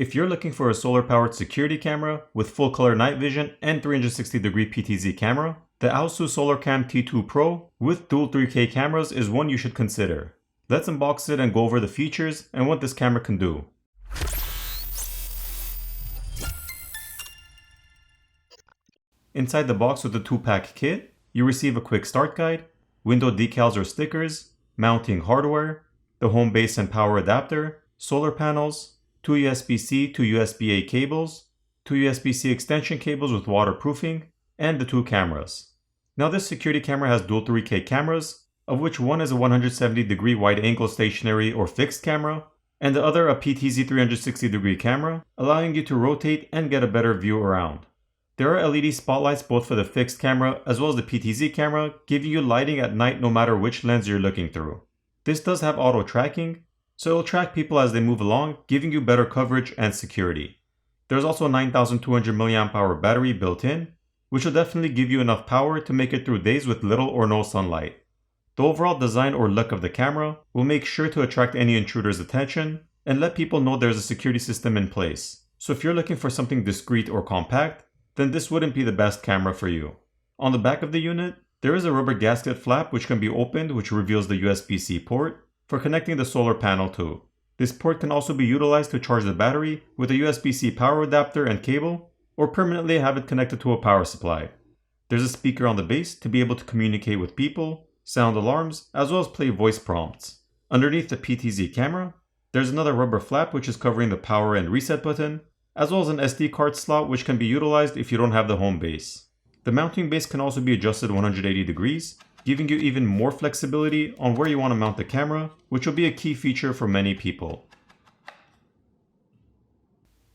If you're looking for a solar-powered security camera with full-color night vision and 360-degree PTZ camera, the aosu SolarCam T2 Pro with dual 3K cameras is one you should consider. Let's unbox it and go over the features and what this camera can do. Inside the box with the 2-pack kit, you receive a quick start guide, window decals or stickers, mounting hardware, the home base and power adapter, solar panels, 2 USB-C to USB-A cables, 2 USB-C extension cables with waterproofing, and the 2 cameras. Now this security camera has dual 3K cameras, of which one is a 170-degree wide-angle stationary or fixed camera, and the other a PTZ 360-degree camera, allowing you to rotate and get a better view around. There are LED spotlights both for the fixed camera as well as the PTZ camera, giving you lighting at night no matter which lens you're looking through. This does have auto tracking, so it will track people as they move along, giving you better coverage and security. There's also a 9200 mAh battery built in, which will definitely give you enough power to make it through days with little or no sunlight. The overall design or look of the camera will make sure to attract any intruder's attention and let people know there's a security system in place. So if you're looking for something discreet or compact, then this wouldn't be the best camera for you. On the back of the unit, there is a rubber gasket flap which can be opened, which reveals the USB-C port for connecting the solar panel to. This port can also be utilized to charge the battery with a USB-C power adapter and cable, or permanently have it connected to a power supply. There's a speaker on the base to be able to communicate with people, sound alarms, as well as play voice prompts. Underneath the PTZ camera, there's another rubber flap which is covering the power and reset button, as well as an SD card slot which can be utilized if you don't have the home base. The mounting base can also be adjusted 180 degrees, giving you even more flexibility on where you want to mount the camera, which will be a key feature for many people.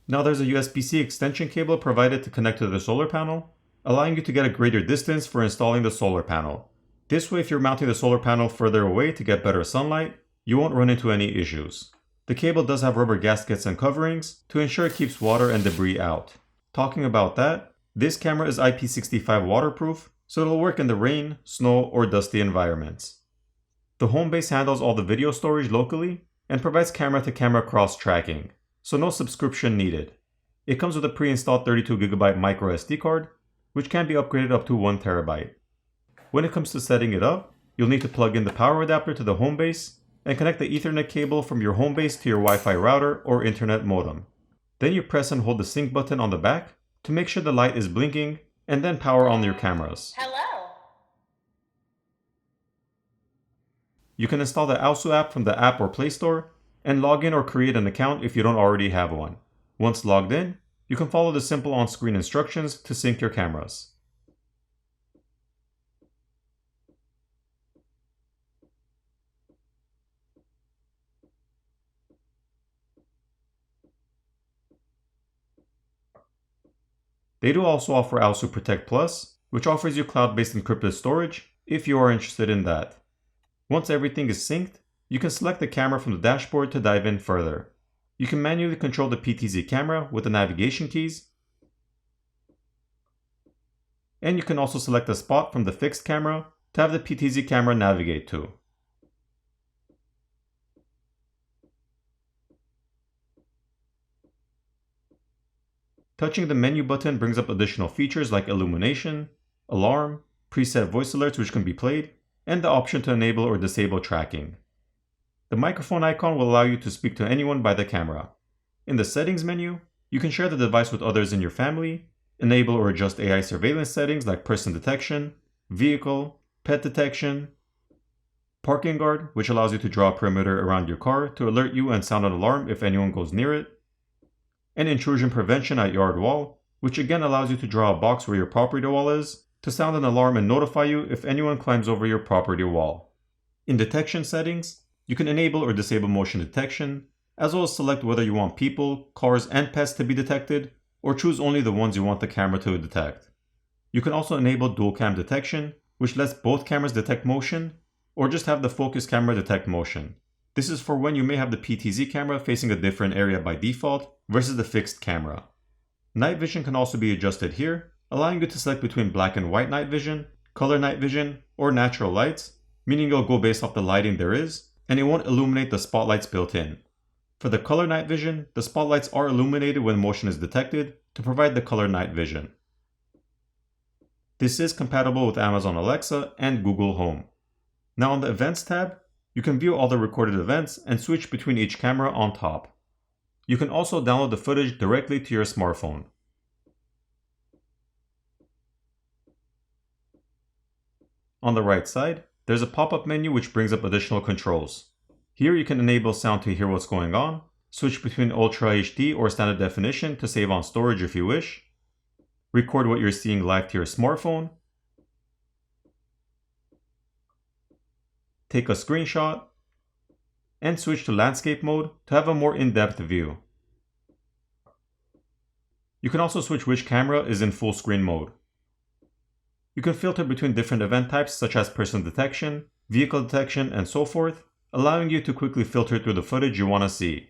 Now there's a USB-C extension cable provided to connect to the solar panel, allowing you to get a greater distance for installing the solar panel. This way, if you're mounting the solar panel further away to get better sunlight, you won't run into any issues. The cable does have rubber gaskets and coverings to ensure it keeps water and debris out. Talking about that, this camera is IP65 waterproof, so it'll work in the rain, snow, or dusty environments. The home base handles all the video storage locally and provides camera-to-camera cross-tracking, so no subscription needed. It comes with a pre-installed 32GB micro SD card, which can be upgraded up to 1TB. When it comes to setting it up, you'll need to plug in the power adapter to the home base and connect the Ethernet cable from your home base to your Wi-Fi router or internet modem. Then you press and hold the sync button on the back to make sure the light is blinking, and then power on your cameras. Hello. You can install the aosu app from the App or Play Store and log in or create an account if you don't already have one. Once logged in, you can follow the simple on-screen instructions to sync your cameras. They do also offer aosu Protect Plus, which offers you cloud-based encrypted storage if you are interested in that. Once everything is synced, you can select the camera from the dashboard to dive in further. You can manually control the PTZ camera with the navigation keys, and you can also select a spot from the fixed camera to have the PTZ camera navigate to. Touching the menu button brings up additional features like illumination, alarm, preset voice alerts which can be played, and the option to enable or disable tracking. The microphone icon will allow you to speak to anyone by the camera. In the settings menu, you can share the device with others in your family, enable or adjust AI surveillance settings like person detection, vehicle, pet detection, parking guard, which allows you to draw a perimeter around your car to alert you and sound an alarm if anyone goes near it, and intrusion prevention at yard wall, which again allows you to draw a box where your property wall is to sound an alarm and notify you if anyone climbs over your property wall. In detection settings, you can enable or disable motion detection, as well as select whether you want people, cars, and pets to be detected, or choose only the ones you want the camera to detect. You can also enable dual cam detection, which lets both cameras detect motion, or just have the focus camera detect motion. This is for when you may have the PTZ camera facing a different area by default versus the fixed camera. Night vision can also be adjusted here, allowing you to select between black and white night vision, color night vision, or natural lights, meaning it'll go based off the lighting there is, and it won't illuminate the spotlights built in. For the color night vision, the spotlights are illuminated when motion is detected to provide the color night vision. This is compatible with Amazon Alexa and Google Home. Now on the Events tab, you can view all the recorded events and switch between each camera on top. You can also download the footage directly to your smartphone. On the right side, there's a pop-up menu which brings up additional controls. Here you can enable sound to hear what's going on, switch between Ultra HD or Standard Definition to save on storage if you wish, record what you're seeing live to your smartphone, take a screenshot, and switch to landscape mode to have a more in-depth view. You can also switch which camera is in full screen mode. You can filter between different event types such as person detection, vehicle detection, and so forth, allowing you to quickly filter through the footage you want to see.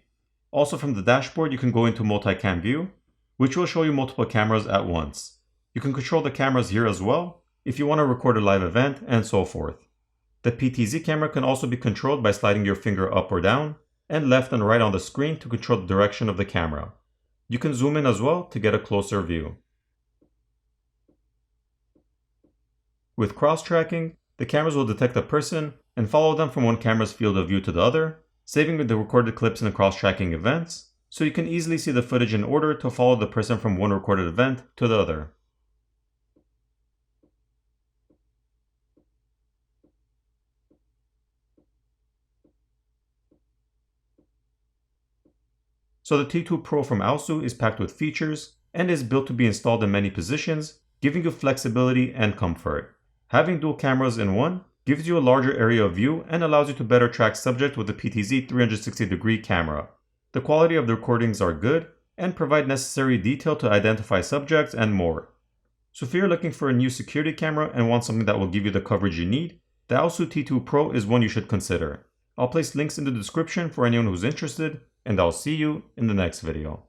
Also from the dashboard you can go into multicam view, which will show you multiple cameras at once. You can control the cameras here as well, if you want to record a live event, and so forth. The PTZ camera can also be controlled by sliding your finger up or down, and left and right on the screen to control the direction of the camera. You can zoom in as well to get a closer view. With cross-tracking, the cameras will detect a person and follow them from one camera's field of view to the other, saving the recorded clips in the cross-tracking events, so you can easily see the footage in order to follow the person from one recorded event to the other. So the T2 Pro from aosu is packed with features and is built to be installed in many positions, giving you flexibility and comfort. Having dual cameras in one gives you a larger area of view and allows you to better track subject with the PTZ 360-degree camera. The quality of the recordings are good and provide necessary detail to identify subjects and more. So if you're looking for a new security camera and want something that will give you the coverage you need, the aosu T2 Pro is one you should consider. I'll place links in the description for anyone who's interested, and I'll see you in the next video.